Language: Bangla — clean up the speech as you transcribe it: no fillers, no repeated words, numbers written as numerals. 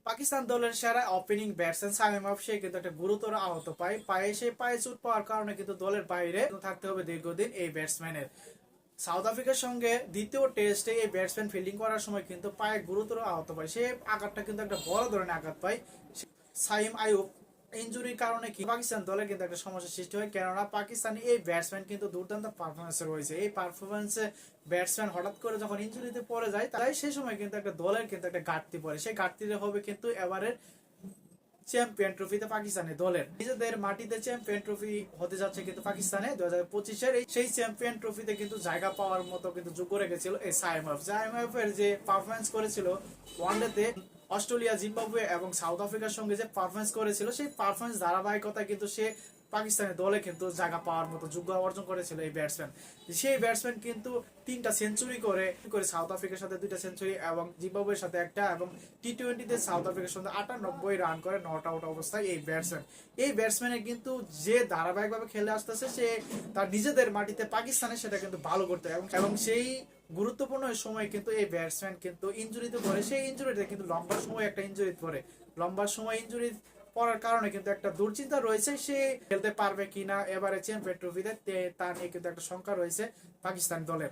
পাকিস্তান দলের সেরা ওপেনিং ব্যাটসম্যান সামিম আফসি কিন্তু একটা গুরুতর আহত পায়ে চোট পাওয়ার কারণে কিন্তু দলের বাইরে থাকতে হবে দীর্ঘদিন এই ব্যাটসম্যানের। সাউথ আফ্রিকার সঙ্গে দ্বিতীয় টেস্টে এই ব্যাটসম্যান ফিল্ডিং করার সময় কিন্তু পায়ে গুরুতর আহত পায়, সে আঘাতটা কিন্তু একটা বড় ধরনের আঘাত পায়। সাইম আইয়ুব ইনজুরির কারণে কি পাকিস্তান দলের কিন্তু একটা সমস্যার সৃষ্টি হয়, কেননা পাকিস্তানি এই ব্যাটসম্যান কিন্তু দুর্দান্ত পারফরমেন্সে রয়েছে। এই পারফরমেন্সে ব্যাটসম্যান হঠাৎ করে যখন ইনজুরিতে পড়ে যায়, তাই সেই সময় কিন্তু একটা দলের কিন্তু একটা ঘাটতি পড়ে। সেই ঘাটতিটা হবে কিন্তু এবারের চ্যাম্পিয়ন ট্রফিতে পাকিস্তানি দলের নিজেদের মাটিতে চ্যাম্পিয়ন ট্রফি হতে যাচ্ছে কিন্তু পাকিস্তানে 2025-এর সেই চ্যাম্পিয়ন ট্রফিতে কিন্তু জায়গা পাওয়ার মতো কিন্তু যোগ্য রেখেছিল এই সাইম আফ এর যে পারফরমেন্স করেছিল ওয়ানডেতে অস্ট্রেলিয়া, জিম্বাবুয়ে এবং সাউথ আফ্রিকার সঙ্গে যে পারফরমেন্স করেছিল, সেই পারফরমেন্স ধারাবাহিকতা কিন্তু সে পাকিস্তানি দলে কিন্তু জায়গা পাওয়ার মতো যোগ্য অর্জন করেছিল এই ব্যাটসম্যান। সেই ব্যাটসম্যান কিন্তু 3টা সেঞ্চুরি করে সাউথ আফ্রিকার সাথে 2টা সেঞ্চুরি এবং জিম্বাবুয়ের সাথে একটা, এবং টি-20-তে সাউথ আফ্রিকার সাথে 98 রান করে নট আউট অবস্থায় এই ব্যাটসম্যানের কিন্তু যে ধারাবাহিকভাবে খেলে আসতেছে, সে তার নিজেদের মাটিতে পাকিস্তানে সেটা কিন্তু ভালো করতে এবং সেই গুরুত্বপূর্ণ সময় কিন্তু এই ব্যাটসম্যান কিন্তু ইনজুরিতে পড়ে। সেই ইনজুরিতে কিন্তু লম্বা সময় একটা ইনজুরি পড়ে, লম্বা সময় ইনজুরি পড়ার কারণে কিন্তু একটা দুশ্চিন্তা রয়েছে সে খেলতে পারবে কিনা এবারে চ্যাম্পিয়ন ট্রফিতে, তা নিয়ে কিন্তু একটা শঙ্কা রয়েছে পাকিস্তান দলের।